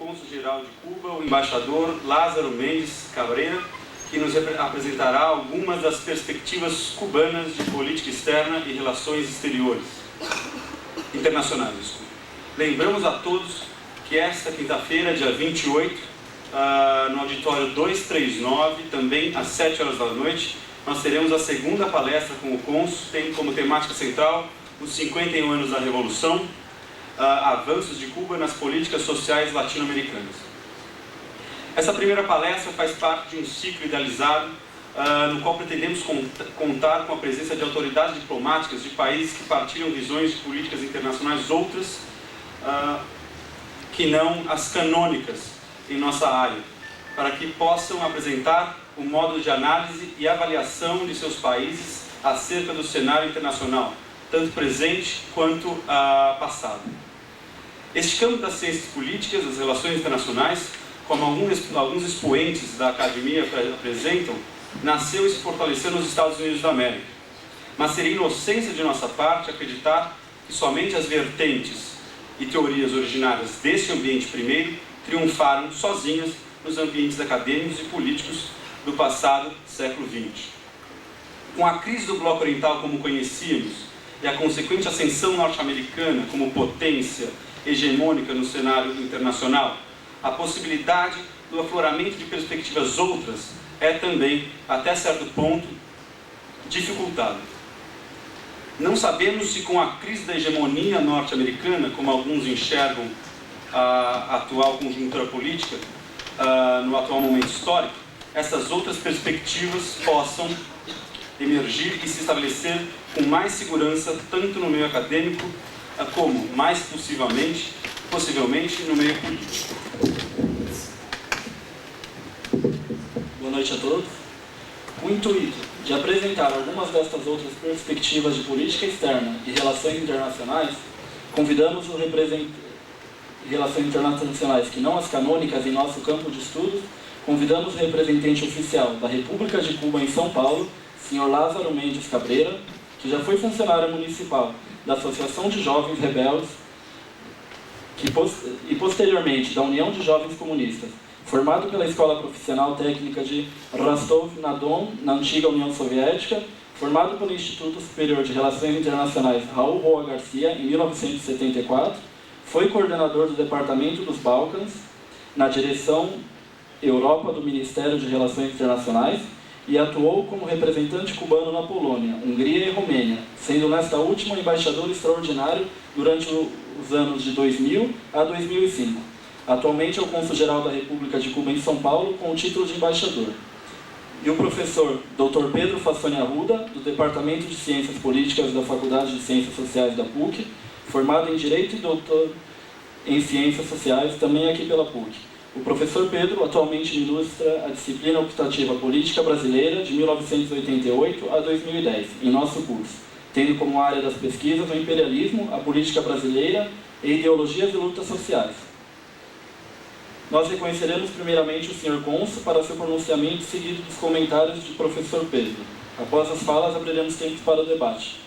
cônsul-geral de Cuba, o embaixador Lázaro Mendes Cabreira, que nos apresentará algumas das perspectivas cubanas de política externa e relações internacionais. Desculpa. Lembramos a todos que esta quinta-feira, dia 28, no auditório 239, também às 7 horas da noite, nós teremos a segunda palestra com o cônsul, tem como temática central os 51 anos da Revolução, avanços de Cuba nas políticas sociais latino-americanas. Essa primeira palestra faz parte de um ciclo idealizado, no qual pretendemos contar com a presença de autoridades diplomáticas de países que partilham visões de políticas internacionais outras que não as canônicas em nossa área, para que possam apresentar o modo de análise e avaliação de seus países acerca do cenário internacional, tanto presente quanto passado. Este campo das ciências políticas, das relações internacionais, como alguns expoentes da academia apresentam, nasceu e se fortaleceu nos Estados Unidos da América. Mas seria inocência de nossa parte acreditar que somente as vertentes e teorias originárias deste ambiente primeiro triunfaram sozinhas nos ambientes acadêmicos e políticos do passado século XX. Com a crise do Bloco Oriental como conhecíamos e a consequente ascensão norte-americana como potência hegemônica no cenário internacional, a possibilidade do afloramento de perspectivas outras é também, até certo ponto, dificultada. Não sabemos se com a crise da hegemonia norte-americana, como alguns enxergam a atual conjuntura política, no atual momento histórico, essas outras perspectivas possam emergir e se estabelecer com mais segurança, tanto no meio acadêmico, como, mais possivelmente, no meio político. Boa noite a todos. O intuito de apresentar algumas destas outras perspectivas de política externa e relações internacionais, convidamos o relações internacionais que não as canônicas em nosso campo de estudos, convidamos o representante oficial da República de Cuba em São Paulo, Sr. Lázaro Mendes Cabreira, que já foi funcionário municipal da Associação de Jovens Rebeldes e posteriormente da União de Jovens Comunistas, formado pela Escola Profissional Técnica de Rostov-na-Don, na antiga União Soviética, formado pelo Instituto Superior de Relações Internacionais Raul Roa Garcia, em 1974, foi coordenador do Departamento dos Balcãs, na direção Europa do Ministério de Relações Internacionais, e atuou como representante cubano na Polônia, Hungria e Romênia, sendo nesta última embaixador extraordinário durante os anos de 2000 a 2005. Atualmente é o cônsul-geral da República de Cuba em São Paulo, com o título de embaixador. E o professor Dr. Pedro Fassoni Arruda, do Departamento de Ciências Políticas da Faculdade de Ciências Sociais da PUC, formado em Direito e doutor em Ciências Sociais, também aqui pela PUC. O professor Pedro atualmente ilustra a disciplina optativa Política Brasileira de 1988 a 2010, em nosso curso, tendo como área das pesquisas o imperialismo, a política brasileira e ideologias e lutas sociais. Nós reconheceremos primeiramente o Sr. Cônsul para seu pronunciamento seguido dos comentários do professor Pedro. Após as falas, abriremos tempo para o debate.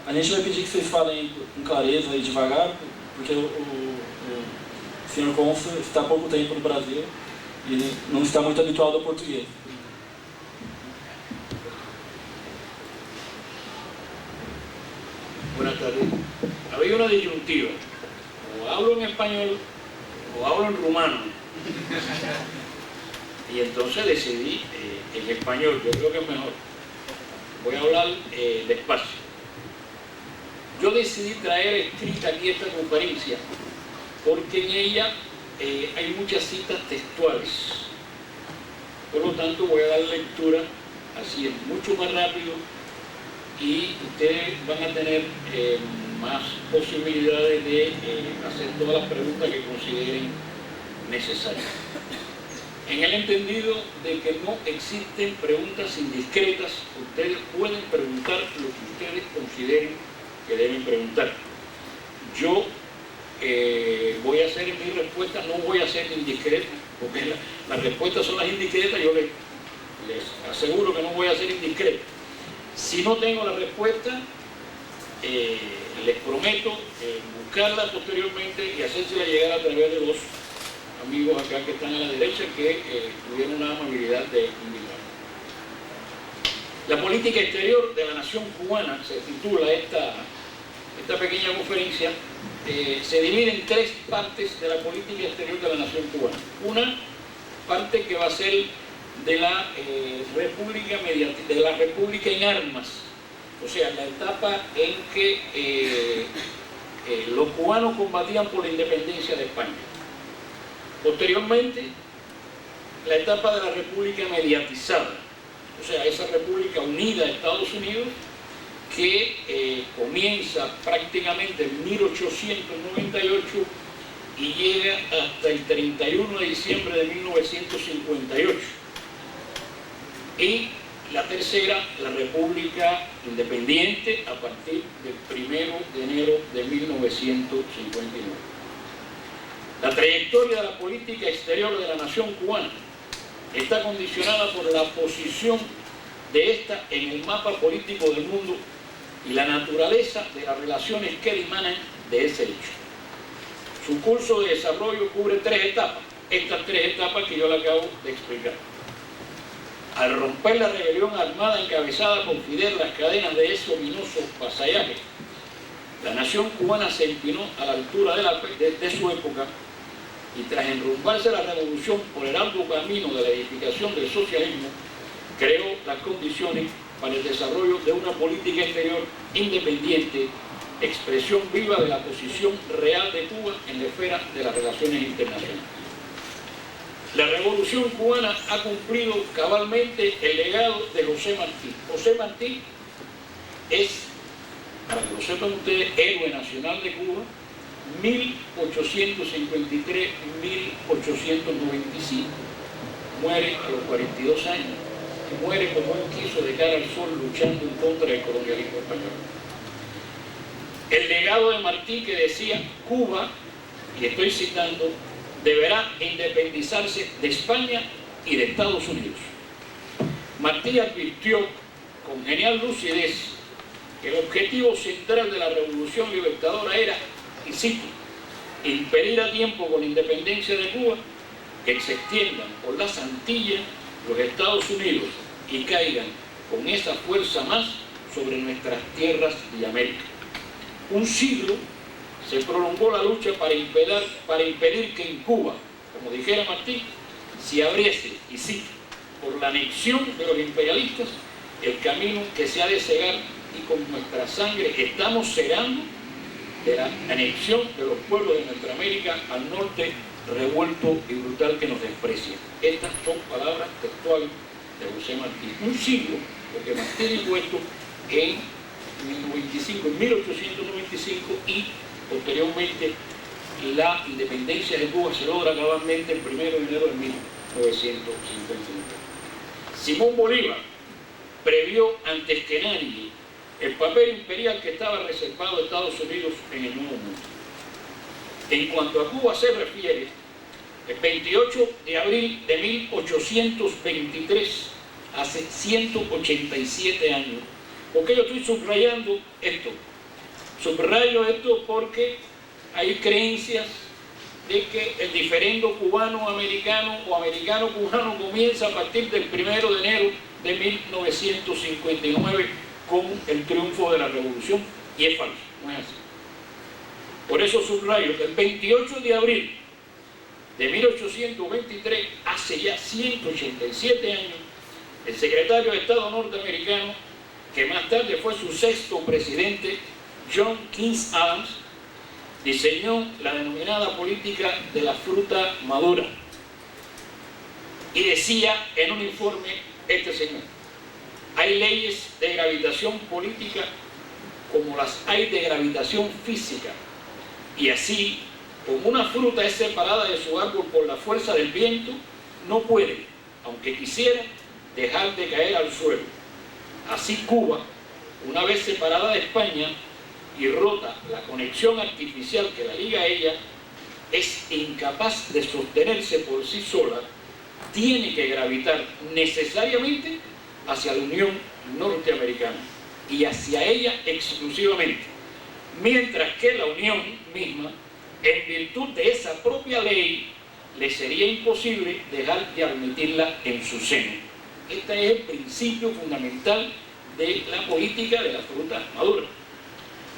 A gente vai pedir que vocês falem com clareza e devagar, porque o Sr. Cônsul está há pouco tempo no Brasil e não está muito habituado ao português. Buenas tardes. Había una disyuntiva. O hablo en español o hablo en rumano. Y entonces decidí en español, yo creo que es mejor. Voy a hablar despacio. Yo decidí traer escrita aquí esta conferencia porque en ella hay muchas citas textuales. Por lo tanto, voy a dar lectura, así es mucho más rápido y ustedes van a tener más posibilidades de hacer todas las preguntas que consideren necesarias. En el entendido de que no existen preguntas indiscretas, ustedes pueden preguntar lo que ustedes consideren que deben preguntar. Yo voy a hacer en mi respuesta, no voy a ser indiscreta, porque las respuestas son las indiscretas, yo les aseguro que no voy a ser indiscreta. Si no tengo la respuesta, les prometo buscarla posteriormente y hacérsela llegar a través de los amigos acá que están a la derecha que tuvieron la amabilidad de invitar. La política exterior de la nación cubana, se titula esta pequeña conferencia, se divide en tres partes de la política exterior de la nación cubana. Una parte que va a ser de la república en armas, o sea, la etapa en que los cubanos combatían por la independencia de España. Posteriormente, la etapa de la república mediatizada, o sea, esa república unida a Estados Unidos que comienza prácticamente en 1898 y llega hasta el 31 de diciembre de 1958. Y la tercera, la República Independiente, a partir del 1 de enero de 1959. La trayectoria de la política exterior de la nación cubana está condicionada por la posición de esta en el mapa político del mundo y la naturaleza de las relaciones que dimanan de ese hecho. Su curso de desarrollo cubre tres etapas, estas tres etapas que yo le acabo de explicar. Al romper la rebelión armada encabezada por Fidel las cadenas de ese ominoso vasallaje, la nación cubana se empinó a la altura de su época y tras enrumbarse la revolución por el arduo camino de la edificación del socialismo, creó las condiciones para el desarrollo de una política exterior independiente, expresión viva de la posición real de Cuba en la esfera de las relaciones internacionales. La Revolución Cubana ha cumplido cabalmente el legado de José Martí. José Martí es, para que lo sepan ustedes, héroe nacional de Cuba, 1853-1895. Muere a los 42 años y muere como él quiso, de cara al sol, luchando en contra del colonialismo español. El legado de Martí, que decía: Cuba, y estoy citando, deberá independizarse de España y de Estados Unidos. Martí advirtió con genial lucidez que el objetivo central de la revolución libertadora era, y cito, impedir a tiempo con la independencia de Cuba que se extiendan por las Antillas los Estados Unidos y caigan con esa fuerza más sobre nuestras tierras y América. Un siglo se prolongó la lucha para impedir que en Cuba, como dijera Martí, se abriese, y cito, por la anexión de los imperialistas, el camino que se ha de cegar, y con nuestra sangre estamos cegando de la anexión de los pueblos de nuestra América al norte revuelto y brutal que nos desprecia. Estas son palabras textuales de José Martí. Un siglo, porque Martí dijo esto en 1895 y posteriormente la independencia de Cuba se logra cabalmente el 1 de enero de 1959. Simón Bolívar previó antes que nadie el papel imperial que estaba reservado a Estados Unidos en el Nuevo Mundo. En cuanto a Cuba se refiere, el 28 de abril de 1823, hace 187 años, ¿por qué yo estoy subrayando esto? Subrayo esto porque hay creencias de que el diferendo cubano-americano o americano-cubano comienza a partir del 1 de enero de 1959 con el triunfo de la revolución, y es falso, no es así. Por eso subrayo que el 28 de abril de 1823, hace ya 187 años, el secretario de Estado norteamericano, que más tarde fue su sexto presidente, John Quincy Adams, diseñó la denominada política de la fruta madura. Y decía en un informe este señor: hay leyes de gravitación política como las hay de gravitación física, y así, como una fruta es separada de su árbol por la fuerza del viento, no puede, aunque quisiera, dejar de caer al suelo. Así Cuba, una vez separada de España y rota la conexión artificial que la liga a ella, es incapaz de sostenerse por sí sola, tiene que gravitar necesariamente hacia la Unión Norteamericana y hacia ella exclusivamente, mientras que la Unión misma, en virtud de esa propia ley, le sería imposible dejar de admitirla en su seno. Este es el principio fundamental de la política de la fruta madura.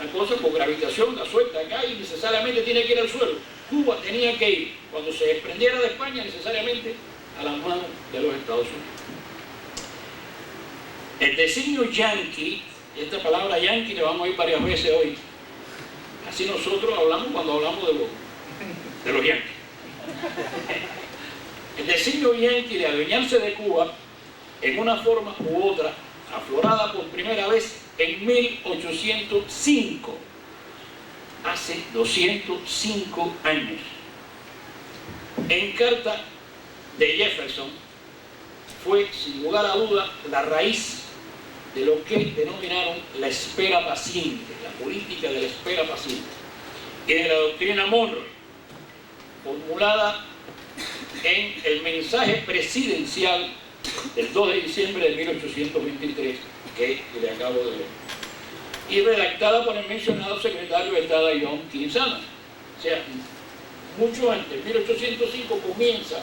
Una cosa por gravitación, la suelta acá y necesariamente tiene que ir al suelo. Cuba tenía que ir, cuando se desprendiera de España, necesariamente a las manos de los Estados Unidos. El designio yanqui, esta palabra yanqui le vamos a ir varias veces hoy. Así nosotros hablamos cuando hablamos de los yanquis. El designio yanqui de adueñarse de Cuba, en una forma u otra, aflorada por primera vez en 1805, hace 205 años. En carta de Jefferson fue, sin lugar a duda, la raíz de lo que denominaron la espera paciente, la política de la espera paciente, y de la doctrina Monroe, formulada en el mensaje presidencial del 2 de diciembre de 1823, que le acabo de leer, y redactada por el mencionado secretario de Estado John Quinzana. O sea, mucho antes, 1805, comienza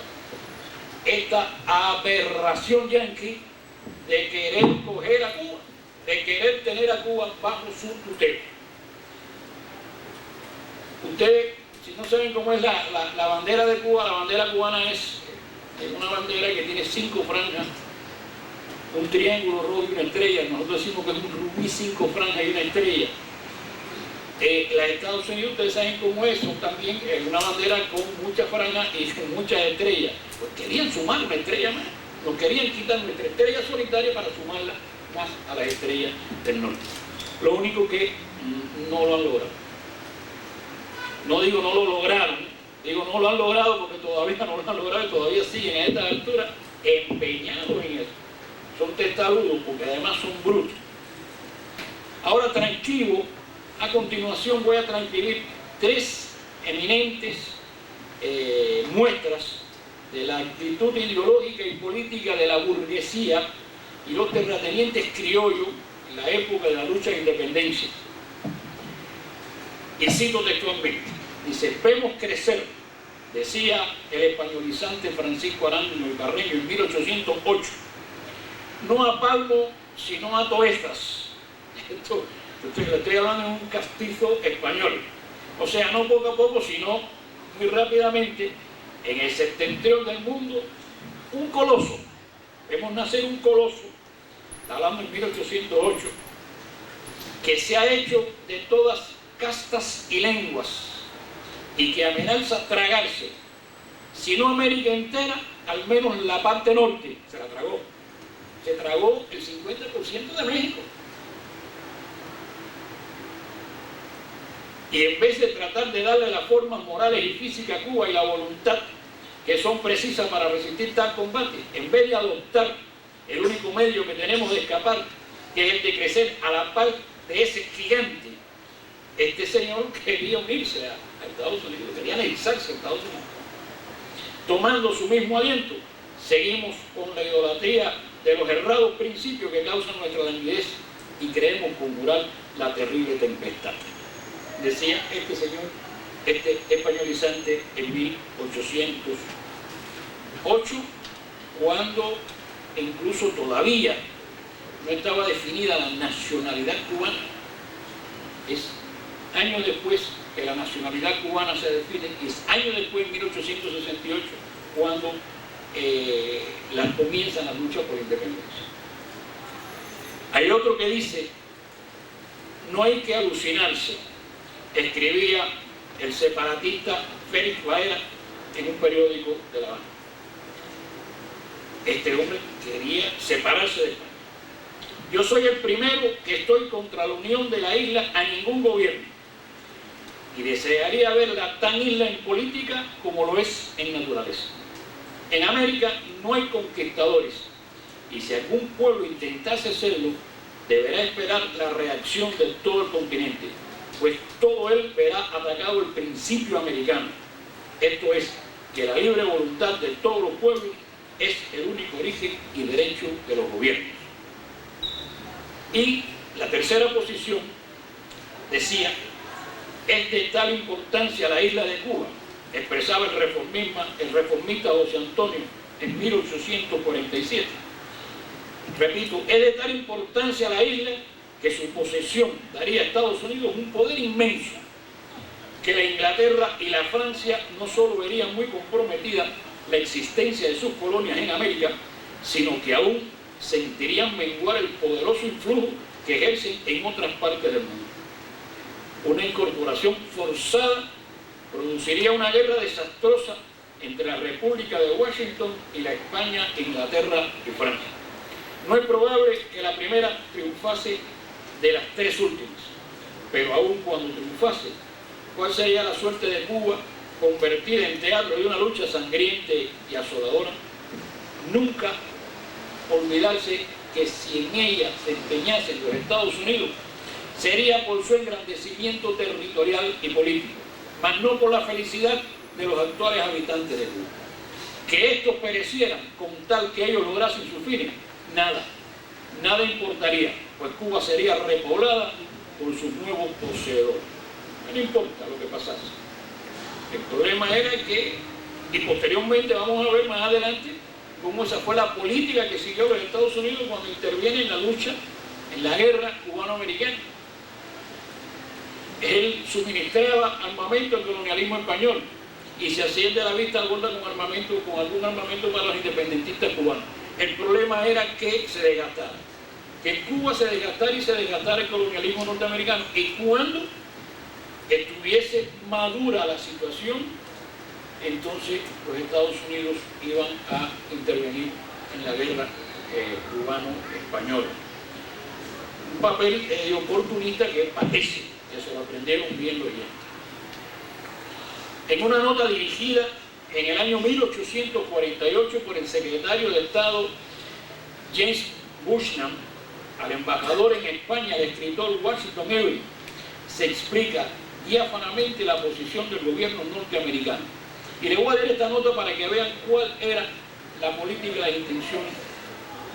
esta aberración yanqui de querer coger a Cuba, de querer tener a Cuba bajo su tutela. Ustedes, si no saben cómo es la bandera de Cuba, la bandera cubana es una bandera que tiene 5 franjas, un triángulo rojo y una estrella. Nosotros decimos que es un rubí, 5 franjas y una estrella. Las Estados Unidos, ustedes saben cómo es, son también una bandera con muchas franjas y con muchas estrellas. Pues querían sumar una estrella más, nos querían quitar nuestra estrella solitaria para sumarla más a las estrellas del norte. Lo único que no lo han logrado. No digo no lo lograron, digo no lo han logrado porque todavía no lo han logrado y todavía siguen a esta altura empeñados en eso. Son testarudos porque además son brutos. Ahora transcribo, a continuación voy a transcribir 3 eminentes muestras de la actitud ideológica y política de la burguesía y los terratenientes criollos en la época de la lucha de independencia. Y cito textualmente, dice: vemos crecer, decía el españolizante Francisco Arango y Carreño en 1808, no a palmo, sino a toestas. Esto le estoy hablando en un castizo español. O sea, no poco a poco, sino muy rápidamente, en el septentrión del mundo, un coloso. Vemos nacer un coloso, está hablando en 1808, que se ha hecho de todas castas y lenguas, y que amenaza tragarse, si no América entera, al menos la parte norte. Se la tragó. Se tragó el 50% de México. Y en vez de tratar de darle las formas morales y físicas a Cuba y la voluntad que son precisas para resistir tal combate, en vez de adoptar el único medio que tenemos de escapar, que es el de crecer a la par de ese gigante, este señor quería unirse a Estados Unidos, quería anexarse a Estados Unidos. Tomando su mismo aliento, seguimos con la idolatría de los errados principios que causan nuestra languidez y creemos conjurar la terrible tempestad. Decía este señor, este españolizante, en 1808, cuando incluso todavía no estaba definida la nacionalidad cubana. Es años después que la nacionalidad cubana se define, y es años después, en 1868, cuando comienzan las luchas por la independencia. Hay otro que dice: no hay que alucinarse, escribía el separatista Félix Baera en un periódico de La Habana. Este hombre quería separarse de España. Yo soy el primero que estoy contra la unión de la isla a ningún gobierno, y desearía verla tan isla en política como lo es en naturaleza. En América no hay conquistadores, y si algún pueblo intentase hacerlo, deberá esperar la reacción de todo el continente, pues todo él verá atacado el principio americano. Esto es, que la libre voluntad de todos los pueblos es el único origen y derecho de los gobiernos. Y la tercera posición decía: es de tal importancia la isla de Cuba expresaba el reformista José Antonio en 1847. Repito, es de tal importancia a la isla que su posesión daría a Estados Unidos un poder inmenso, que la Inglaterra y la Francia no solo verían muy comprometida la existencia de sus colonias en América, sino que aún sentirían menguar el poderoso influjo que ejercen en otras partes del mundo. Una incorporación forzada produciría una guerra desastrosa entre la República de Washington y la España, Inglaterra y Francia. No es probable que la primera triunfase de las tres últimas, pero aún cuando triunfase, ¿cuál sería la suerte de Cuba convertida en teatro de una lucha sangrienta y asoladora? Nunca olvidarse que si en ella se empeñasen los Estados Unidos, sería por su engrandecimiento territorial y político, mas no por la felicidad de los actuales habitantes de Cuba. Que estos perecieran con tal que ellos lograsen sus fines, nada importaría, pues Cuba sería repoblada por sus nuevos poseedores. No importa lo que pasase. El problema era que, y posteriormente vamos a ver más adelante, cómo esa fue la política que siguió los Estados Unidos cuando interviene en la lucha, en la guerra cubano-americana. Él suministraba armamento al colonialismo español y se hacía de la vista gorda con algún armamento para los independentistas cubanos. El problema era que se desgastara, que Cuba se desgastara y se desgastara el colonialismo norteamericano, y cuando estuviese madura la situación, entonces los Estados Unidos iban a intervenir en la guerra cubano-española. Un papel oportunista que parece que se lo aprendieron bien los yanquis. En una nota dirigida en el año 1848 por el secretario de Estado James Bushnell al embajador en España, el escritor Washington Irving, se explica diáfanamente la posición del gobierno norteamericano. Y le voy a leer esta nota para que vean cuál era la política y las intenciones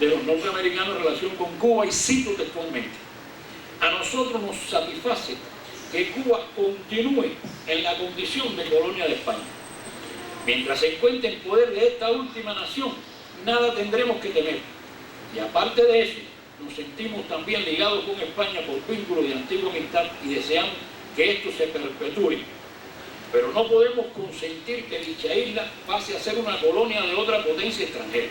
de los norteamericanos en relación con Cuba, y cito textualmente: a nosotros nos satisface que Cuba continúe en la condición de colonia de España. Mientras se encuentre en poder de esta última nación, nada tendremos que temer. Y aparte de eso, nos sentimos también ligados con España por vínculos de antigua amistad y deseamos que esto se perpetúe. Pero no podemos consentir que dicha isla pase a ser una colonia de otra potencia extranjera.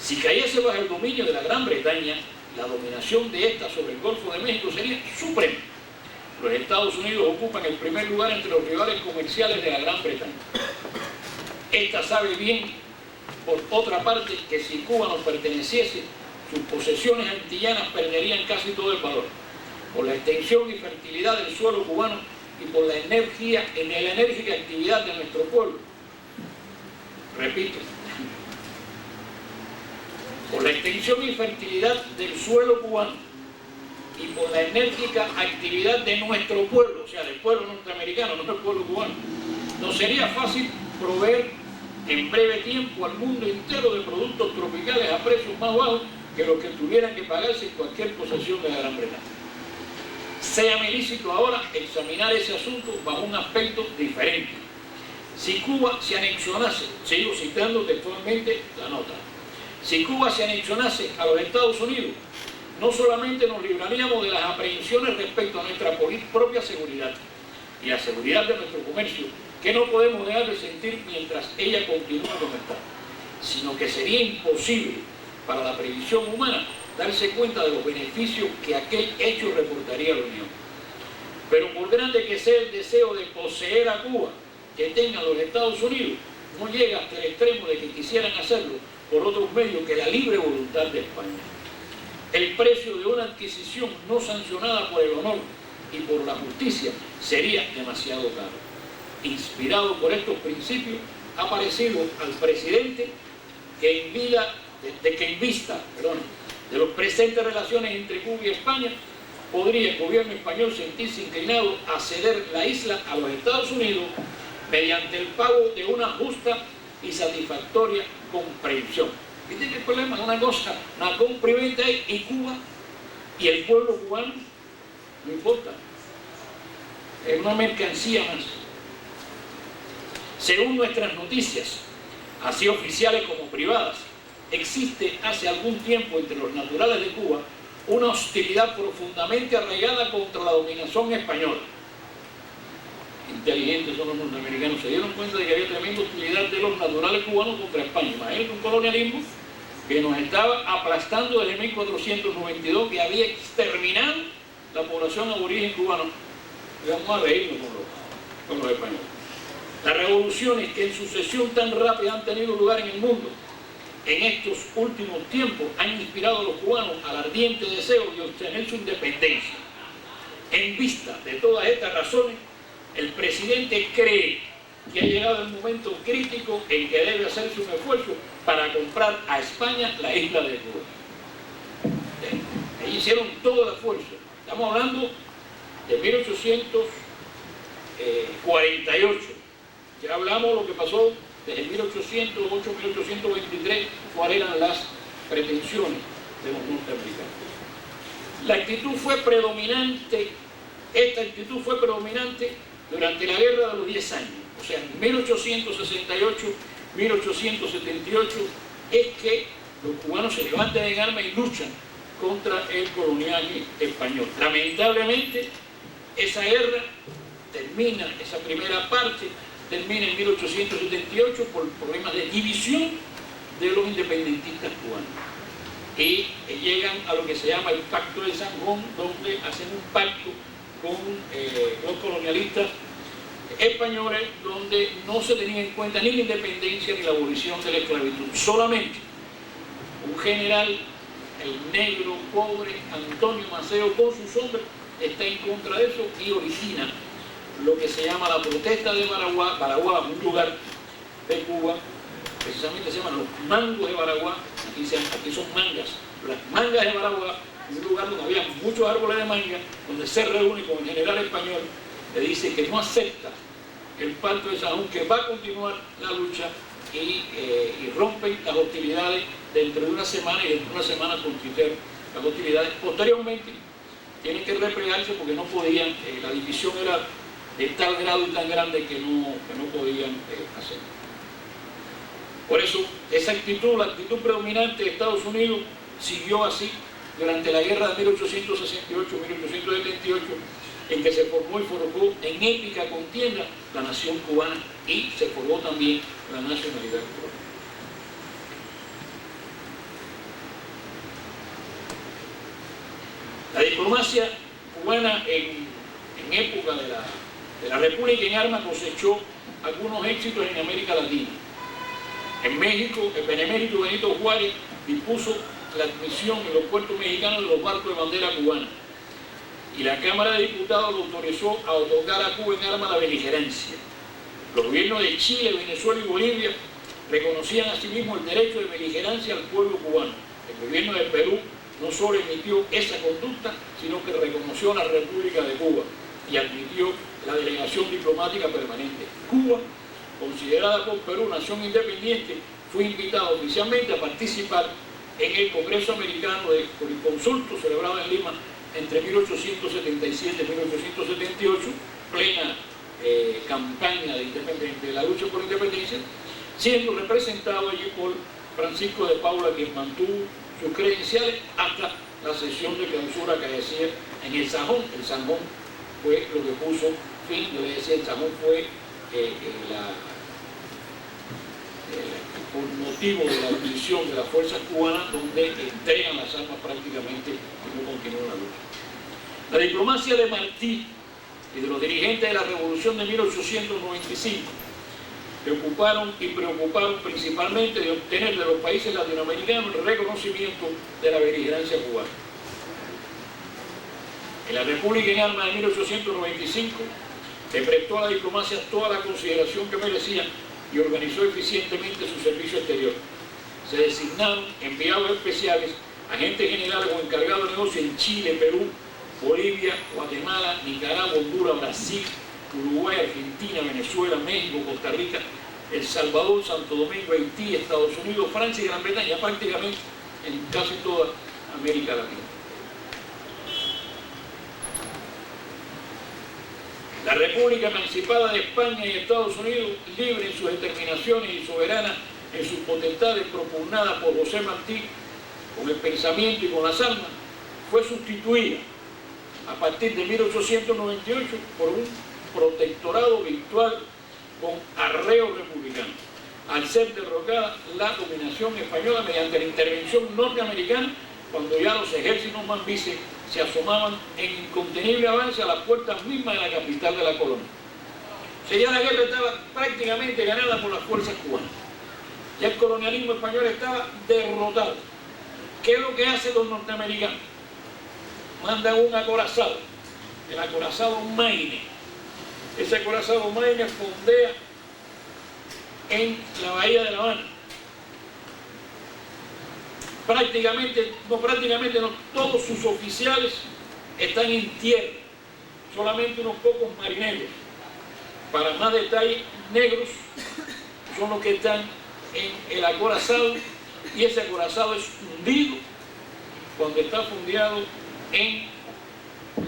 Si cayese bajo el dominio de la Gran Bretaña, la dominación de esta sobre el Golfo de México sería suprema. Los Estados Unidos ocupan el primer lugar entre los rivales comerciales de la Gran Bretaña. Esta sabe bien, por otra parte, que si Cuba nos perteneciese, sus posesiones antillanas perderían casi todo el valor, por la extensión y fertilidad del suelo cubano y por la enérgica actividad de nuestro pueblo. Repito, por la extensión y fertilidad del suelo cubano y por la enérgica actividad de nuestro pueblo, o sea, del pueblo norteamericano, no del pueblo cubano, nos sería fácil proveer en breve tiempo al mundo entero de productos tropicales a precios más bajos que los que tuvieran que pagarse en cualquier posesión de la Gran Bretaña. Séame lícito ahora examinar ese asunto bajo un aspecto diferente. Si Cuba se anexionase, sigo citando textualmente la nota, si Cuba se anexionase a los Estados Unidos, no solamente nos libraríamos de las aprehensiones respecto a nuestra propia seguridad y la seguridad de nuestro comercio, que no podemos dejar de sentir mientras ella continúe como está, sino que sería imposible para la previsión humana darse cuenta de los beneficios que aquel hecho reportaría a la Unión. Pero por grande que sea el deseo de poseer a Cuba que tengan los Estados Unidos, no llega hasta el extremo de que quisieran hacerlo por otros medios que la libre voluntad de España. El precio de una adquisición no sancionada por el honor y por la justicia sería demasiado caro. Inspirado por estos principios, ha parecido al presidente que en vista de las presentes relaciones entre Cuba y España, podría el gobierno español sentirse inclinado a ceder la isla a los Estados Unidos mediante el pago de una justa y satisfactoria comprensión. ¿Viste que el problema es una cosa, una compra y venta y Cuba y el pueblo cubano? No importa. Es una mercancía más. Según nuestras noticias, así oficiales como privadas, existe hace algún tiempo entre los naturales de Cuba una hostilidad profundamente arraigada contra la dominación española. Inteligentes son los norteamericanos, se dieron cuenta de que había tremenda hostilidad de los naturales cubanos contra España. Imagínate un colonialismo que nos estaba aplastando desde 1492, que había exterminado la población aborigen cubana. Y vamos a reírnos con los españoles. Las revoluciones que en sucesión tan rápida han tenido lugar en el mundo en estos últimos tiempos han inspirado a los cubanos al ardiente deseo de obtener su independencia. En vista de todas estas razones, el presidente cree que ha llegado el momento crítico en que debe hacerse un esfuerzo para comprar a España la isla de Cuba. Ahí hicieron todo el esfuerzo. Estamos hablando de 1848. Ya hablamos lo que pasó desde 1808, 1823, cuáles eran las pretensiones de los norteamericanos. La actitud fue predominante, esta actitud fue predominante durante la Guerra de los 10 años. O sea, en 1868, 1878, es que los cubanos se levantan en armas y luchan contra el coloniaje español. Lamentablemente, esa guerra termina, esa primera parte, termina en 1878 por problemas de división de los independentistas cubanos. Y llegan a lo que se llama el Pacto de San Juan, donde hacen un pacto con los colonialistas españoles, donde no se tenía en cuenta ni la independencia ni la abolición de la esclavitud. Solamente un general, el negro pobre Antonio Maceo, con sus hombres, está en contra de eso y origina lo que se llama la protesta de Baraguá. Baraguá, un lugar de Cuba, precisamente se llama los mangos de Baraguá, aquí son mangas, las mangas de Baraguá, un lugar donde había muchos árboles de manga, donde se reúne con el general español, le dice que no acepta el Pacto de San Juan, que va a continuar la lucha y rompen las hostilidades dentro de una semana, y dentro de una semana constituyen las hostilidades. Posteriormente tienen que replegarse porque no podían, la división era de tal grado y tan grande que no podían hacer. Por eso, esa actitud, la actitud predominante de Estados Unidos, siguió así durante la guerra de 1868-1878, en que se formó y forjó en épica contienda la nación cubana y se formó también la nacionalidad cubana. La diplomacia cubana en época de la República en Armas cosechó algunos éxitos en América Latina. En México, el benemérito Benito Juárez dispuso la admisión en los puertos mexicanos de los barcos de bandera cubana, y la Cámara de Diputados lo autorizó a otorgar a Cuba en armas la beligerancia. Los gobiernos de Chile, Venezuela y Bolivia reconocían asimismo el derecho de beligerancia al pueblo cubano. El gobierno de Perú no solo emitió esa conducta, sino que reconoció a la República de Cuba y admitió la delegación diplomática permanente. Cuba, considerada por Perú nación independiente, fue invitada oficialmente a participar en el Congreso Americano de Jurisconsulto, celebrado en Lima entre 1877 y 1878, plena campaña de la lucha por la independencia, siendo representado allí por Francisco de Paula, quien mantuvo sus credenciales hasta la sesión de clausura que decía en el Sajón. El Sajón fue lo que puso fin, yo le decía, el Sajón fue por motivo de la división de las fuerzas cubanas, donde entregan las armas prácticamente y no continúan la lucha. La diplomacia de Martí y de los dirigentes de la Revolución de 1895 preocuparon principalmente de obtener de los países latinoamericanos el reconocimiento de la beligerancia cubana. En la República en Armas de 1895 le prestó a la diplomacia toda la consideración que merecía y organizó eficientemente su servicio exterior. Se designaron enviados especiales, agentes generales o encargados de negocios en Chile, Perú, Bolivia, Guatemala, Nicaragua, Honduras, Brasil, Uruguay, Argentina, Venezuela, México, Costa Rica, El Salvador, Santo Domingo, Haití, Estados Unidos, Francia y Gran Bretaña, prácticamente en casi toda América Latina. La República emancipada de España y Estados Unidos, libre en sus determinaciones y soberana en sus potestades, propugnada por José Martí con el pensamiento y con las armas, fue sustituida a partir de 1898 por un protectorado virtual con arreo republicano, al ser derrocada la dominación española mediante la intervención norteamericana, cuando ya los ejércitos mambises se asomaban en incontenible avance a las puertas mismas de la capital de la colonia. O sea, ya la guerra estaba prácticamente ganada por las fuerzas cubanas. Ya el colonialismo español estaba derrotado. ¿Qué es lo que hacen los norteamericanos? Mandan un acorazado, el acorazado Maine. Ese acorazado Maine fondea en la bahía de La Habana. Prácticamente no, todos sus oficiales están en tierra, solamente unos pocos marineros. Para más detalles, negros son los que están en el acorazado, y ese acorazado es hundido cuando está fondeado en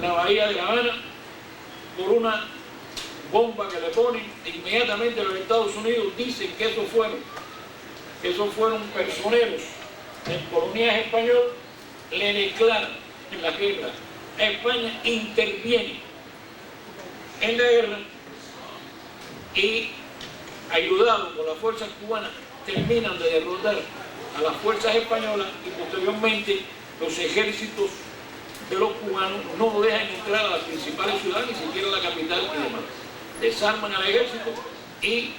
la bahía de La Habana por una bomba que le ponen. Inmediatamente los Estados Unidos dicen que esos fueron personeros del coloniaje español, le declaran en la guerra a España, interviene en la guerra y, ayudados por las fuerzas cubanas, terminan de derrotar a las fuerzas españolas, y posteriormente los ejércitos de los cubanos no dejan entrar a las principales ciudades, ni siquiera a la capital y demás. Desarman al ejército y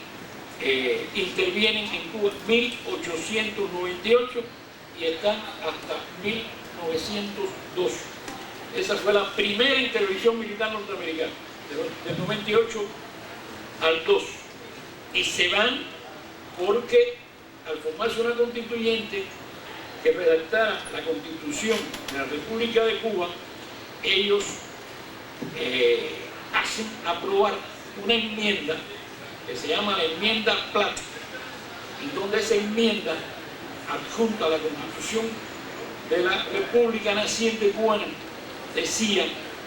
intervienen en Cuba en 1898 y están hasta 1902. Esa fue la primera intervención militar norteamericana, del 98 al 2. Y se van porque, al formarse una constituyente que redactara la Constitución de la República de Cuba, ellos hacen aprobar una enmienda que se llama la enmienda Platt, y donde esa enmienda adjunta a la Constitución de la República naciente cubana decía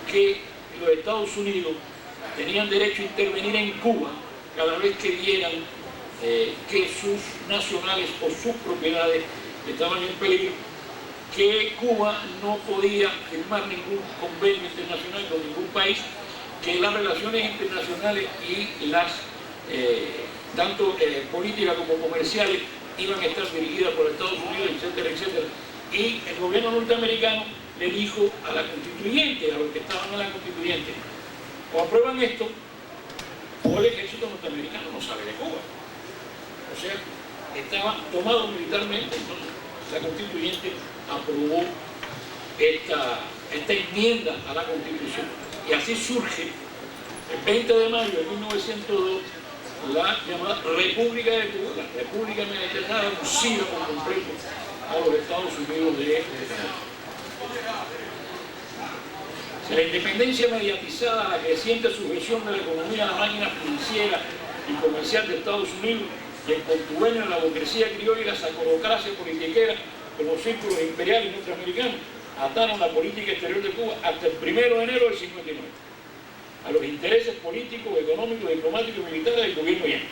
que los Estados Unidos tenían derecho a intervenir en Cuba cada vez que vieran que sus nacionales o sus propiedades estaban en peligro, que Cuba no podía firmar ningún convenio internacional con ningún país, que las relaciones internacionales y las tanto políticas como comerciales iban a estar dirigidas por Estados Unidos, etcétera, etcétera. Y el gobierno norteamericano le dijo a la constituyente, a los que estaban en la constituyente, o aprueban esto, o el ejército norteamericano no sale de Cuba. O sea, estaba tomado militarmente. Entonces la constituyente aprobó esta enmienda a la Constitución. Y así surge, el 20 de mayo de 1902, la llamada República de Cuba, la República Mediterránea, reducida por completo a los Estados Unidos de Canadá. La independencia mediatizada, la creciente sujeción de la economía a la máquina financiera y comercial de Estados Unidos, y el contubernio de la burguesía criolla y la sacorocracia politiquera con los círculos imperiales norteamericanos, ataron la política exterior de Cuba hasta el 1 de enero del 59 a los intereses políticos, económicos, diplomáticos y militares del gobierno yankee.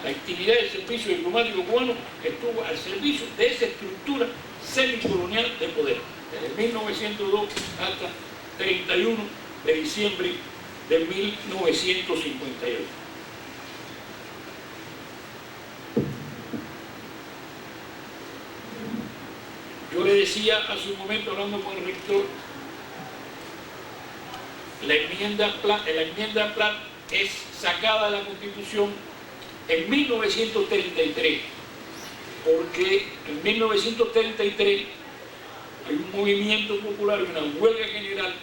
La actividad del servicio diplomático cubano estuvo al servicio de esa estructura semicolonial de poder, desde 1902 hasta 31 de diciembre de 1958. Yo le decía hace un momento, hablando con el rector, la enmienda Platt es sacada de la Constitución en 1933, porque en 1933 hay un movimiento popular y una huelga general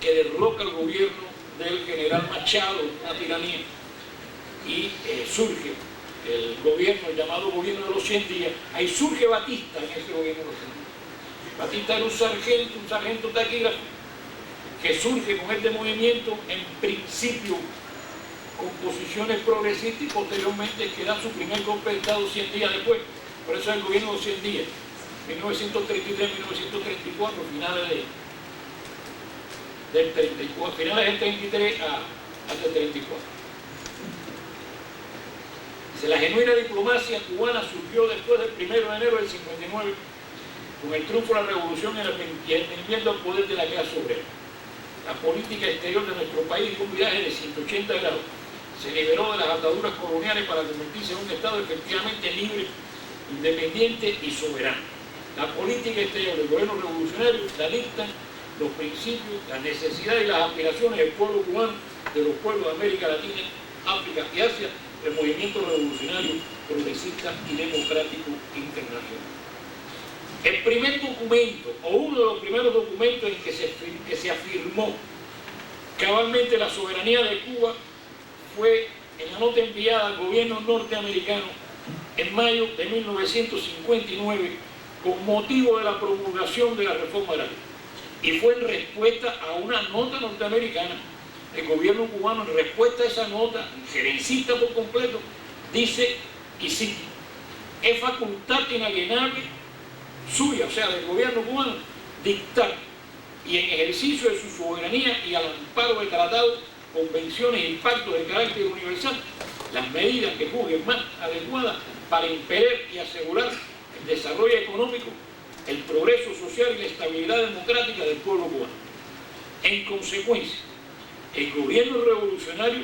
que derroca el gobierno del general Machado, una tiranía, y surge el gobierno, el llamado gobierno de los 100 días. Ahí surge Batista en ese gobierno de los 100 días. Batista era un sargento taquígrafo, que surge con este movimiento, en principio con posiciones progresistas, y posteriormente que da su primer golpe de Estado 100 días después. Por eso es el gobierno de los 100 días, 1933, 1934, finales del 34, finales del 33 hasta el 34. La genuina diplomacia cubana surgió después del 1 de enero del 59, con el triunfo de la revolución y el advenimiento al poder de la clase obrera. La política exterior de nuestro país dio un viraje de 180 grados. Se liberó de las ataduras coloniales para convertirse en un Estado efectivamente libre, independiente y soberano. La política exterior del gobierno revolucionario la dictan los principios, las necesidades y las aspiraciones del pueblo cubano, de los pueblos de América Latina, África y Asia, el movimiento revolucionario, progresista y democrático internacional. El primer documento, o uno de los primeros documentos en que se afirmó cabalmente la soberanía de Cuba, fue en la nota enviada al gobierno norteamericano en mayo de 1959 con motivo de la promulgación de la reforma agraria. Y fue en respuesta a una nota norteamericana. El gobierno cubano, en respuesta a esa nota, gerencista por completo, dice, y cito: es facultad inalienable suya, o sea, del gobierno cubano, dictar, y en ejercicio de su soberanía y al amparo de tratados, convenciones y pactos de carácter universal, las medidas que juzguen más adecuadas para impedir y asegurar el desarrollo económico, el progreso social y la estabilidad democrática del pueblo cubano. En consecuencia, el gobierno revolucionario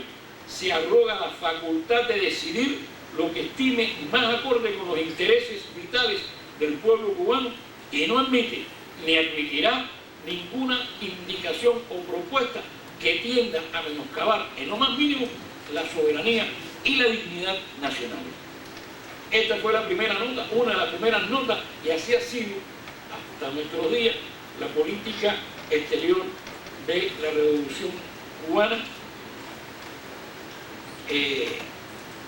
se arroga la facultad de decidir lo que estime más acorde con los intereses vitales del pueblo cubano y no admite ni admitirá ninguna indicación o propuesta que tienda a menoscabar en lo más mínimo la soberanía y la dignidad nacional. Esta fue la primera nota, una de las primeras notas, y así ha sido hasta nuestros días la política exterior de la Revolución Cubana,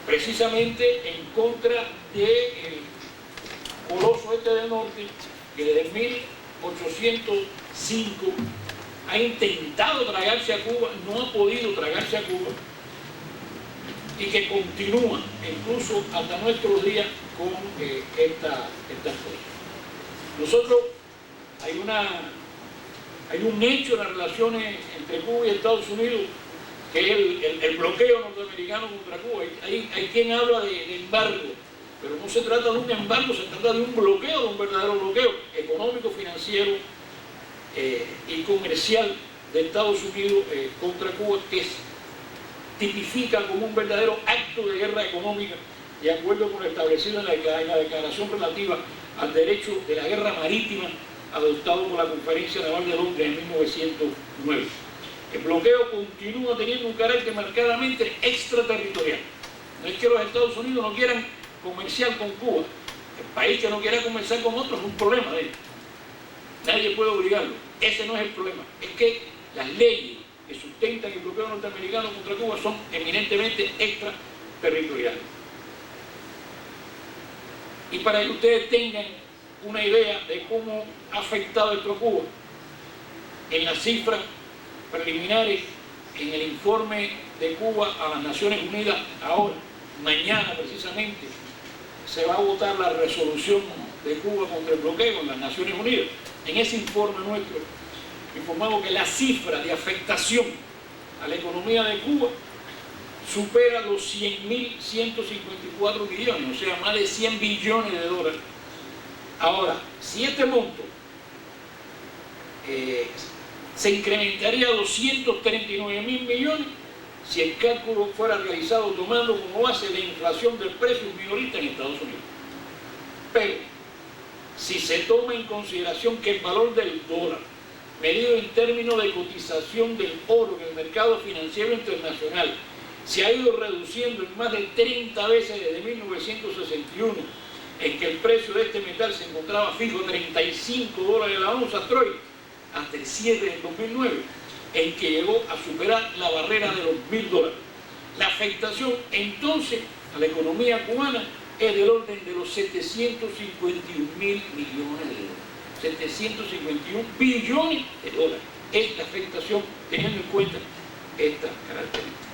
precisamente en contra del coloso este del norte, que desde 1805 ha intentado tragarse a Cuba, no ha podido tragarse a Cuba, y que continúa incluso hasta nuestros días con estas cosas. Nosotros, hay un hecho en las relaciones entre Cuba y Estados Unidos, que es el bloqueo norteamericano contra Cuba. Hay quien habla de embargo, pero no se trata de un embargo, se trata de un bloqueo, de un verdadero bloqueo económico, financiero y comercial de Estados Unidos contra Cuba, que tipifica como un verdadero acto de guerra económica, de acuerdo con lo establecido en la declaración relativa al derecho de la guerra marítima adoptado por la Conferencia Naval de Londres en 1909. El bloqueo continúa teniendo un carácter marcadamente extraterritorial. No es que los Estados Unidos no quieran comerciar con Cuba. El país que no quiera comerciar con otros es un problema de ellos. Nadie puede obligarlo. Ese no es el problema. Es que las leyes que sustentan el bloqueo norteamericano contra Cuba son eminentemente extraterritoriales. Y para que ustedes tengan una idea de cómo ha afectado esto a Cuba, en las cifras preliminares, en el informe de Cuba a las Naciones Unidas, ahora, mañana precisamente, se va a votar la resolución de Cuba contra el bloqueo en las Naciones Unidas. En ese informe nuestro informamos que la cifra de afectación a la economía de Cuba supera los 100.154 millones, o sea, más de 100 billones de dólares. Ahora, si este monto se incrementaría a 239.000 millones si el cálculo fuera realizado tomando como base la inflación del precio minorista en Estados Unidos. Pero, si se toma en consideración que el valor del dólar, medido en términos de cotización del oro en el mercado financiero internacional, se ha ido reduciendo en más de 30 veces desde 1961, en que el precio de este metal se encontraba fijo a $35 la onza Troy, hasta el cierre del 2009, en que llegó a superar la barrera de los $1.000. La afectación entonces a la economía cubana es del orden de los 751.000 millones de dólares. 751 billones de dólares es la afectación, teniendo en cuenta estas características.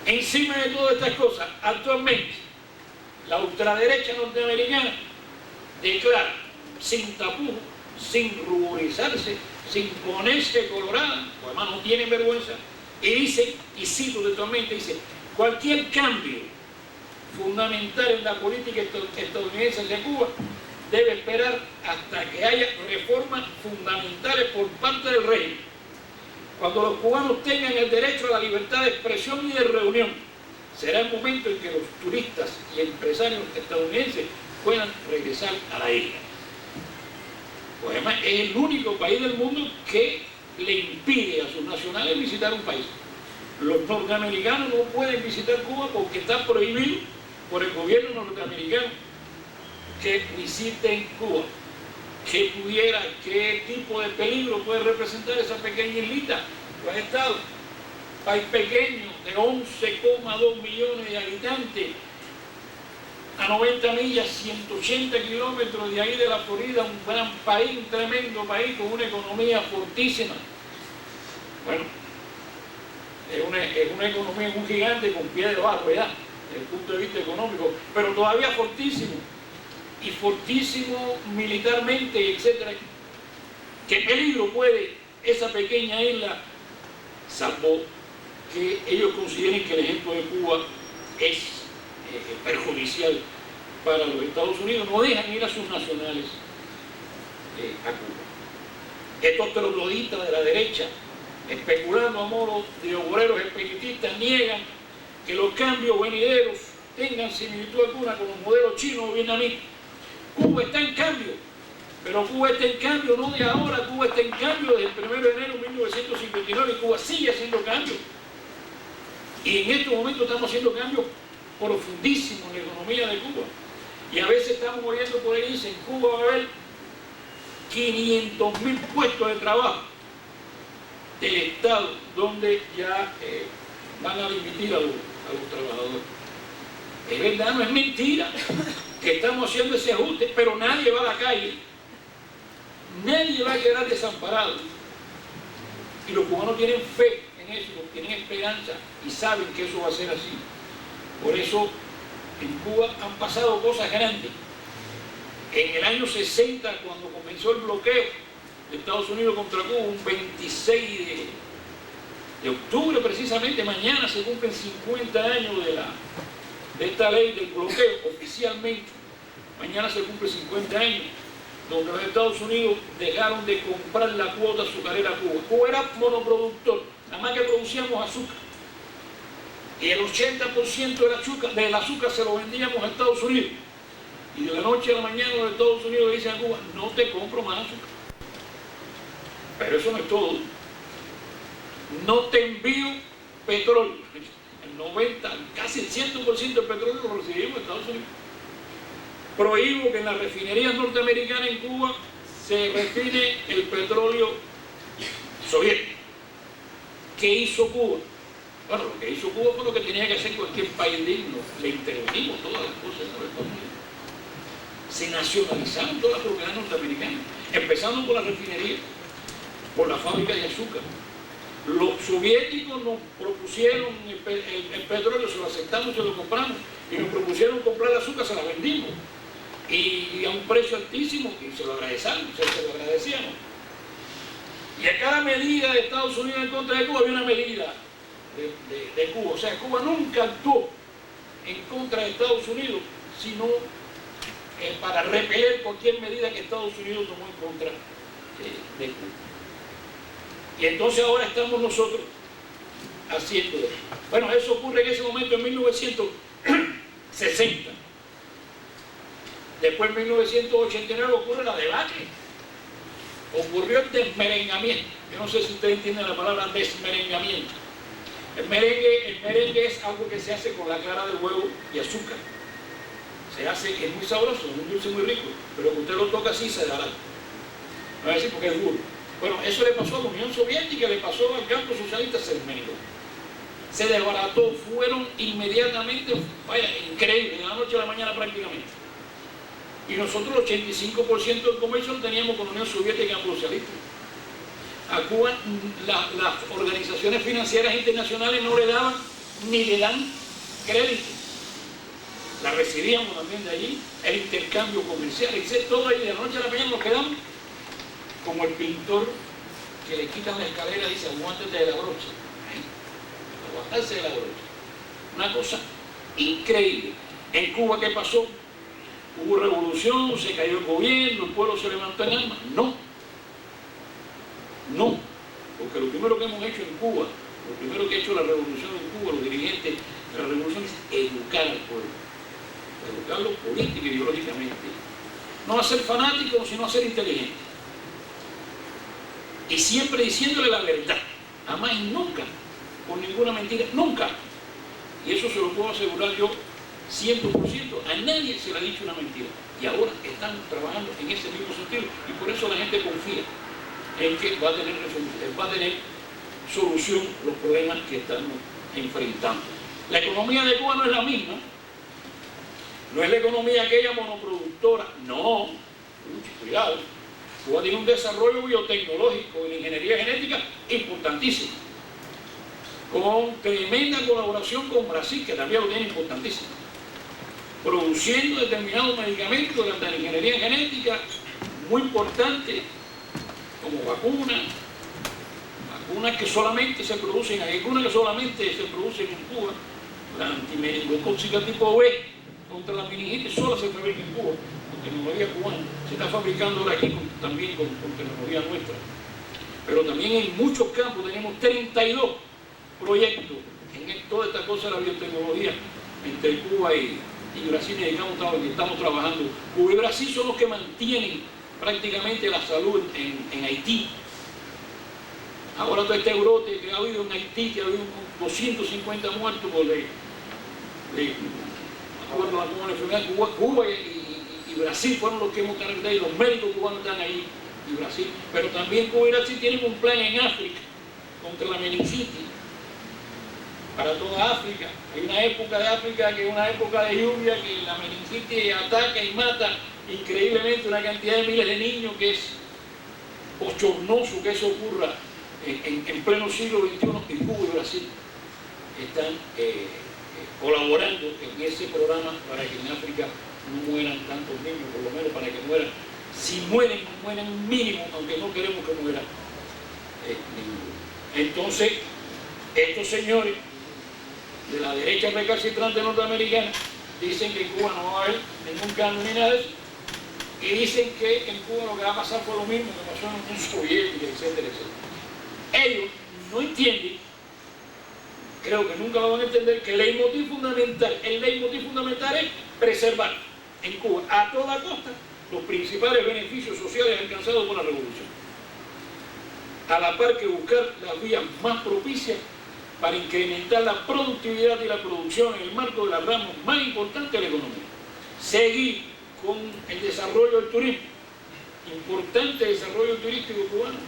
Encima de todas estas cosas, actualmente la ultraderecha norteamericana declara sin tapujos, sin ruborizarse, sin ponerse colorada, además no tienen vergüenza, Y dice, y cito textualmente, dice, cualquier cambio fundamental en la política estadounidense hacia Cuba debe esperar hasta que haya reformas fundamentales por parte del régimen. Cuando los cubanos tengan el derecho a la libertad de expresión y de reunión, será el momento en que los turistas y empresarios estadounidenses puedan regresar a la isla. Pues además es el único país del mundo que le impide a sus nacionales visitar un país. Los norteamericanos no pueden visitar Cuba porque está prohibido por el gobierno norteamericano que visiten Cuba. ¿Qué tipo de peligro puede representar esa pequeña islita? Pues ha estado, país pequeño de 11,2 millones de habitantes, a 90 millas, 180 kilómetros de ahí de la Florida, un gran país, un tremendo país con una economía fortísima. Bueno, es una economía muy gigante con pie de barro ya, desde el punto de vista económico, pero todavía fortísimo, y fortísimo militarmente, etc. ¿Qué peligro puede esa pequeña isla, salvo que ellos consideren que el ejemplo de Cuba es perjudicial para los Estados Unidos? No dejan ir a sus nacionales a Cuba. Estos trogloditas de la derecha, especulando a modo de obreros espiritistas, niegan que los cambios venideros tengan similitud alguna con los modelos chinos o vietnamitas. Cuba está en cambio, pero Cuba está en cambio no de ahora, Cuba está en cambio desde el 1 de enero de 1959 y Cuba sigue haciendo cambios. Y en este momento estamos haciendo cambios profundísimos en la economía de Cuba. Y a veces estamos oyendo por ahí, dicen, en Cuba va a haber 500.000 puestos de trabajo del Estado, donde ya van a dimitir a los trabajadores. Es verdad, no es mentira que estamos haciendo ese ajuste, pero nadie va a la calle, nadie va a quedar desamparado. Y los cubanos tienen fe en eso, tienen esperanza y saben que eso va a ser así. Por eso en Cuba han pasado cosas grandes. En el año 60, cuando comenzó el bloqueo de Estados Unidos contra Cuba, un 26 de octubre precisamente, mañana se cumplen 50 años de esta ley del bloqueo oficialmente. Mañana se cumplen 50 años, donde los Estados Unidos dejaron de comprar la cuota azucarera a Cuba. Cuba era monoproductor, nada más que producíamos azúcar. Y el 80% del azúcar se lo vendíamos a Estados Unidos. Y de la noche a la mañana los Estados Unidos le dicen a Cuba, no te compro más azúcar. Pero eso no es todo. No te envío petróleo. El 90, casi el 100% del petróleo lo recibimos en Estados Unidos. Prohíbo que en las refinerías norteamericanas en Cuba se refine el petróleo soviético. ¿Qué hizo Cuba? Bueno, lo que hizo Cuba fue lo que tenía que hacer cualquier país digno. Le intervenimos todas las cosas en los Estados Unidos. Se nacionalizaron todas las propiedades norteamericanas, empezando por la refinería, por la fábrica de azúcar. Los soviéticos nos propusieron el petróleo, se lo aceptamos, se lo compramos, y nos propusieron comprar el azúcar, se la vendimos, y a un precio altísimo, y se lo agradecíamos. Y a cada medida de Estados Unidos en contra de Cuba había una medida de Cuba. O sea, Cuba nunca actuó en contra de Estados Unidos, sino para repeler cualquier medida que Estados Unidos tomó en contra de Cuba. Y entonces ahora estamos nosotros haciendo eso. Bueno, eso ocurre en ese momento en 1960. Después en 1989 ocurre la debacle. Ocurrió el desmerengamiento. Yo no sé si ustedes entienden la palabra desmerengamiento. El merengue es algo que se hace con la clara del huevo y azúcar. Se hace, es muy sabroso, es un dulce muy rico, pero que usted lo toca así se dará. No voy a decir porque es duro. Bueno, eso le pasó a la Unión Soviética, le pasó al campo socialista, se desmerengó. Se desbarató, fueron inmediatamente, vaya, increíble, de la noche a la mañana prácticamente. Y nosotros el 85% del comercio lo teníamos con la Unión Soviética y campo socialista. A Cuba las organizaciones financieras internacionales no le daban ni le dan crédito. La recibíamos también de allí, el intercambio comercial, etc. Todo ahí de la noche a la mañana nos quedamos como el pintor que le quitan la escalera y dice, aguántate de la brocha. pasarse de la derecha. Una cosa increíble. En Cuba, ¿qué pasó? Hubo revolución, se cayó el gobierno, el pueblo se levantó en armas. No. No. Porque lo primero que hemos hecho en Cuba, lo primero que ha hecho la revolución en Cuba, los dirigentes de la revolución, es educar al pueblo. Educarlo política y ideológicamente. No a ser fanáticos, sino a ser inteligentes. Y siempre diciéndole la verdad. Jamás y nunca, con ninguna mentira, nunca. Y eso se lo puedo asegurar yo 100%. A nadie se le ha dicho una mentira. Y ahora están trabajando en ese mismo sentido. Y por eso la gente confía en que va a tener solución los problemas que estamos enfrentando. La economía de Cuba no es la misma. No es la economía aquella monoproductora. No. Mucho cuidado. Cuba tiene un desarrollo biotecnológico y de ingeniería genética importantísimo, con tremenda colaboración con Brasil, que también lo tiene importantísimo, produciendo determinados medicamentos de la ingeniería genética muy importantes, como vacunas que solamente se producen, hay algunas que solamente se producen en Cuba, la antimeningocócica tipo B contra la meningitis sola se fabrica en Cuba, con tecnología cubana, se está fabricando ahora aquí también con tecnología nuestra. Pero también en muchos campos tenemos 32 proyectos en toda esta cosa de la biotecnología entre Cuba y Brasil, y estamos trabajando. Cuba y Brasil son los que mantienen prácticamente la salud en Haití. Ahora todo este brote que ha habido en Haití, que ha habido 250 muertos por una enfermedad. Cuba y Brasil fueron los que hemos cargado, y los médicos cubanos están ahí, y Brasil. Pero también Cuba y Brasil tienen un plan en África contra la meningitis, para toda África. Hay una época de África que es una época de lluvia, que la meningitis ataca y mata increíblemente una cantidad de miles de niños, que es bochornoso que eso ocurra en pleno siglo XXI. Y Cuba y Brasil están colaborando en ese programa para que en África no mueran tantos niños, por lo menos para que mueran. Si mueren un mínimo, aunque no queremos que mueran ninguno. Entonces, estos señores de la derecha recalcitrante norteamericana dicen que en Cuba no va a haber ningún cambio ni nada de eso, y dicen que en Cuba lo que va a pasar fue lo mismo que pasó en la Unión Soviética, etcétera, etcétera. Ellos no entienden, creo que nunca lo van a entender, que el leitmotiv fundamental es preservar en Cuba a toda costa los principales beneficios sociales alcanzados por la revolución, a la par que buscar las vías más propicias para incrementar la productividad y la producción en el marco de las ramas más importantes de la economía. Seguir con el desarrollo del turismo, importante desarrollo turístico cubano.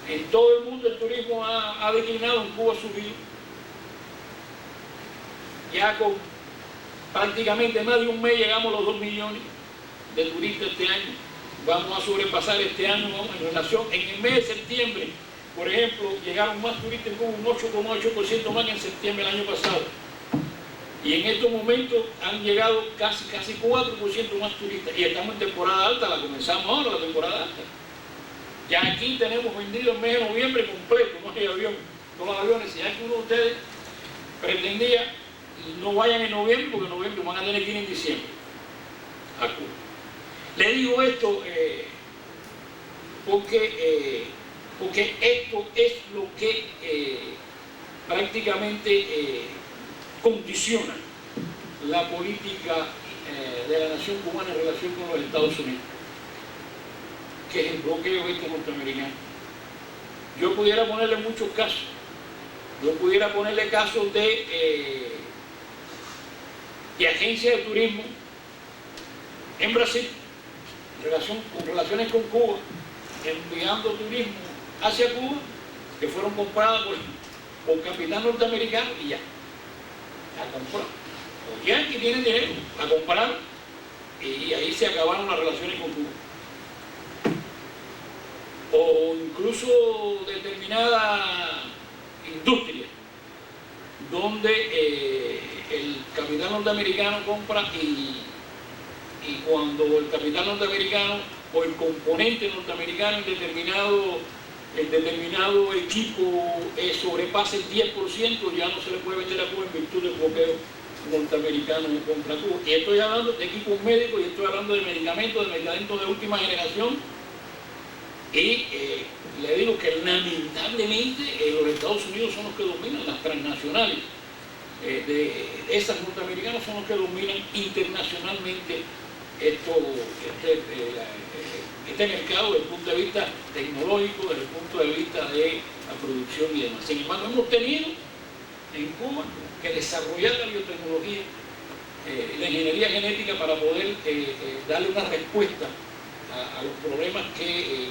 En todo el mundo el turismo ha declinado, en Cuba ha subido. Ya con prácticamente más de un mes llegamos a los 2 millones de turistas este año. Vamos a sobrepasar este año en relación, en el mes de septiembre, por ejemplo, llegaron más turistas en Cuba, un 8,8% más que en septiembre del año pasado. Y en estos momentos han llegado casi 4% más turistas. Y estamos en temporada alta, la comenzamos ahora, la temporada alta. Ya aquí tenemos vendido el mes de noviembre completo, no hay avión, todos los aviones. Si alguno de ustedes pretendía, no vayan en noviembre, porque en noviembre van a tener que ir en diciembre a Cuba. Le digo esto porque esto es lo que prácticamente condiciona la política de la nación cubana en relación con los Estados Unidos, que es el bloqueo norteamericano. Yo pudiera ponerle muchos casos. Yo pudiera ponerle casos de agencias de turismo en Brasil, con relaciones con Cuba, enviando turismo hacia Cuba, que fueron compradas por capital norteamericano y ya. A comprar. Los yanquis tienen dinero a comprar y ahí se acabaron las relaciones con Cuba. O incluso determinada industria donde el capital norteamericano compra y cuando el capital norteamericano o el componente norteamericano en determinado el determinado equipo sobrepase el 10%, ya no se le puede vender a Cuba en virtud del bloqueo norteamericano contra Cuba. Y estoy hablando de equipos médicos, y estoy hablando de medicamentos de última generación. Y le digo que lamentablemente los Estados Unidos son los que dominan, las transnacionales de esas norteamericanas son los que dominan internacionalmente este mercado desde el punto de vista tecnológico, desde el punto de vista de la producción y demás. Sin embargo, hemos tenido en Cuba que desarrollar la biotecnología, la ingeniería genética para poder darle una respuesta a los problemas que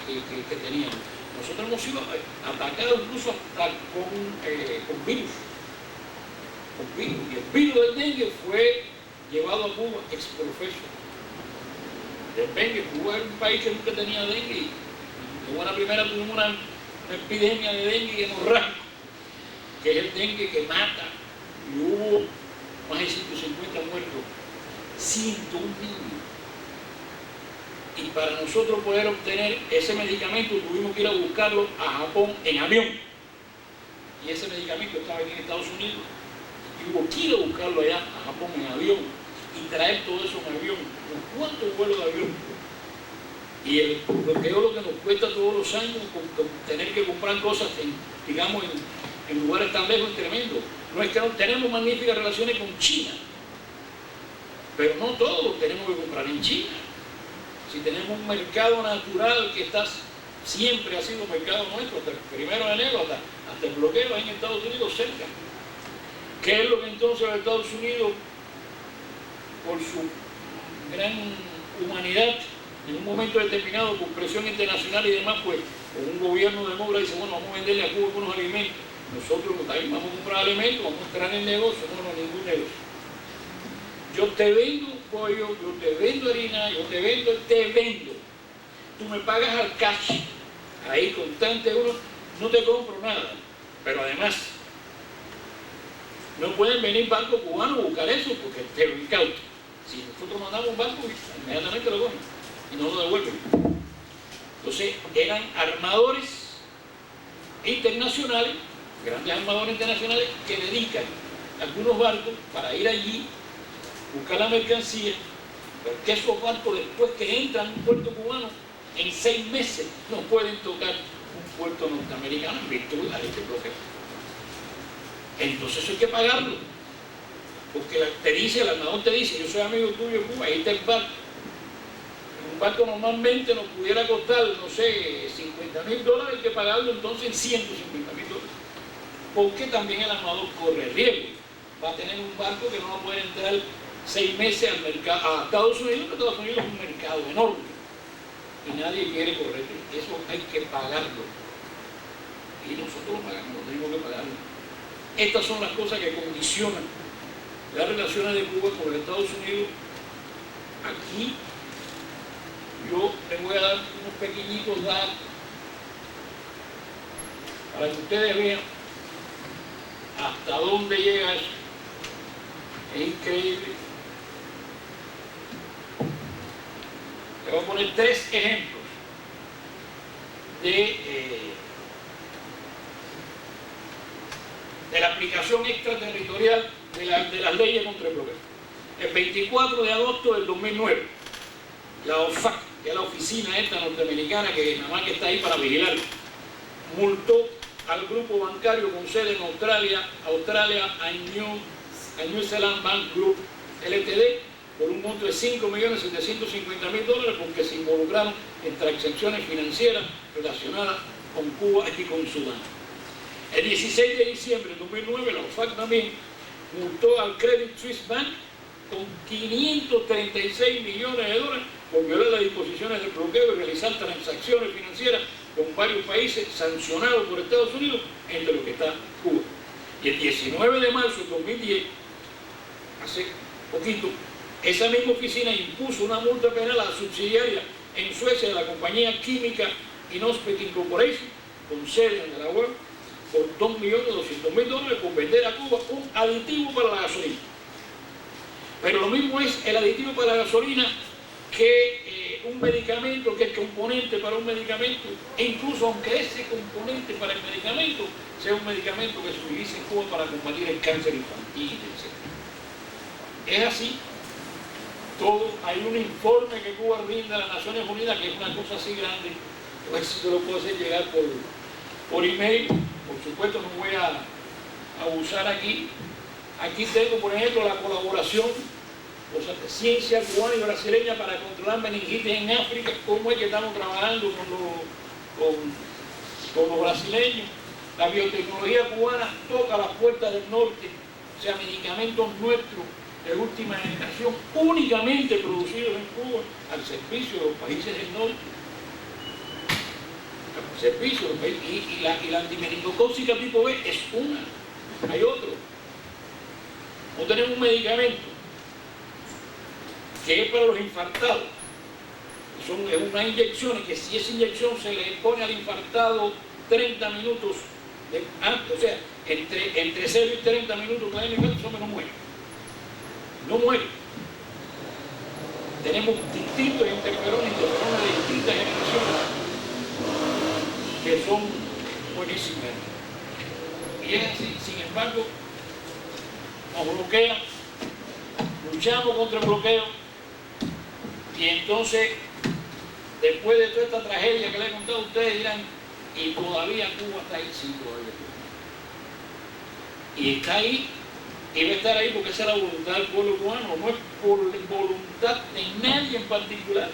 teníamos. Nosotros hemos sido atacados incluso hasta con virus. Y el virus del dengue fue llevado a Cuba ex profeso. El dengue, Cuba era un país que nunca tenía dengue. Y luego la primera tuvimos una epidemia de dengue hemorrágico, que es el dengue que mata. Y hubo más de 150 muertos, 101 niños. Y para nosotros poder obtener ese medicamento tuvimos que ir a buscarlo a Japón en avión. Y ese medicamento estaba aquí en Estados Unidos. Y hubo que ir a buscarlo allá a Japón en avión y traer todo eso en avión. ¿Cuántos vuelos de avión? Y el bloqueo lo que nos cuesta todos los años con tener que comprar cosas en lugares tan lejos y tremendos. No es que no tenemos magníficas relaciones con China, pero no todo lo tenemos que comprar en China. Si tenemos un mercado natural que siempre ha sido mercado nuestro, hasta el 1 de enero, hasta el bloqueo en Estados Unidos cerca. ¿Qué es lo que entonces los Estados Unidos, por su gran humanidad, en un momento determinado, por presión internacional y demás, pues con un gobierno demócrata dice, bueno, vamos a venderle a Cuba algunos alimentos, nosotros también vamos a comprar alimentos, vamos a entrar en el negocio? No, ningún negocio. Yo te vendo pollo, yo te vendo harina, yo te vendo. Tú me pagas al cash, ahí constante uno, no te compro nada. Pero además, no pueden venir bancos cubanos a buscar eso porque te lo incautan. Si nosotros mandamos un banco, inmediatamente lo cogen y no lo devuelven. Entonces, eran armadores internacionales, grandes armadores internacionales, que dedican algunos barcos para ir allí, buscar la mercancía, porque esos barcos después que entran en un puerto cubano, en 6 meses no pueden tocar un puerto norteamericano en virtud de este bloqueo. Entonces eso hay que pagarlo, porque el armador te dice, yo soy amigo tuyo en Cuba, ahí está el barco. Un barco normalmente nos pudiera costar, no sé, $50,000, hay que pagarlo entonces en $150,000. Porque también el armador corre riesgo. Va a tener un barco que no va a poder entrar 6 meses al mercado, a Estados Unidos, porque Estados Unidos es un mercado enorme. Y nadie quiere correr. Eso hay que pagarlo. Y nosotros lo pagamos, tenemos que pagarlo. Estas son las cosas que condicionan las relaciones de Cuba con los Estados Unidos. Aquí yo les voy a dar unos pequeñitos datos para que ustedes vean hasta dónde llega eso. Es increíble. Les voy a poner 3 ejemplos de la aplicación extraterritorial de las leyes contra el bloqueo. El 24 de agosto del 2009, la OFAC, que es la oficina esta norteamericana que nada más que está ahí para vigilar, multó al grupo bancario con sede en Australia a New Zealand Bank Group Ltd por un monto de $5.750.000 porque se involucraron en transacciones financieras relacionadas con Cuba y con Sudán. El 16 de diciembre de 2009, la OFAC también multó al Credit Suisse Bank con $536 millones por violar las disposiciones del bloqueo y realizar transacciones financieras con varios países sancionados por Estados Unidos, entre los que está Cuba. Y el 19 de marzo de 2010, hace poquito, esa misma oficina impuso una multa penal a la subsidiaria en Suecia de la compañía química Innospec Incorporation, con sede en Delaware, por $2.200.000 por vender a Cuba un aditivo para la gasolina. Pero lo mismo es el aditivo para la gasolina que un medicamento, que el componente para un medicamento, e incluso aunque ese componente para el medicamento sea un medicamento que se utilice en Cuba para combatir el cáncer infantil, etc. Es así. Todo, hay un informe que Cuba rinde a las Naciones Unidas, que es una cosa así grande, a ver si te lo puedo hacer llegar por email. Por supuesto no voy a abusar aquí. Aquí tengo, por ejemplo, la colaboración, o sea, de ciencia cubana y brasileña para controlar meningitis en África, cómo es que estamos trabajando con los brasileños. La biotecnología cubana toca las puertas del norte, o sea, medicamentos nuestros de última generación, únicamente producidos en Cuba, al servicio de los países del norte. Al servicio de los países. Y la antimeningocócica tipo B es una. Hay otro. No tenemos un medicamento que es para los infartados. Es una inyección, y que si esa inyección se le pone al infartado 30 minutos antes, o sea, entre 0 y 30 minutos cada infarto, ese hombre no muere. No muere. Tenemos distintos interferones de distintas generaciones que son buenísimas. Y es así, sin embargo, nos bloquean, luchamos contra el bloqueo, y entonces, después de toda esta tragedia que le he contado a ustedes, dirán, y todavía Cuba está ahí, sí, todavía. Y está ahí, y va a estar ahí porque esa es la voluntad del pueblo cubano, no es por voluntad de nadie en particular.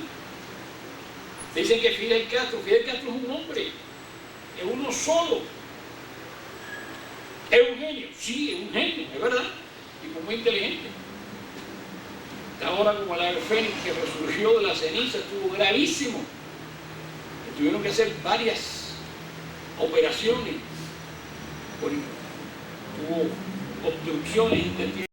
Dicen que Fidel Castro es un hombre, es uno solo. ¿Es un genio? Sí, es un genio, es verdad, y muy inteligente. Ahora como el ave fénix que resurgió de la ceniza, estuvo gravísimo. Tuvieron que hacer varias operaciones, tuvo obstrucciones intestinales.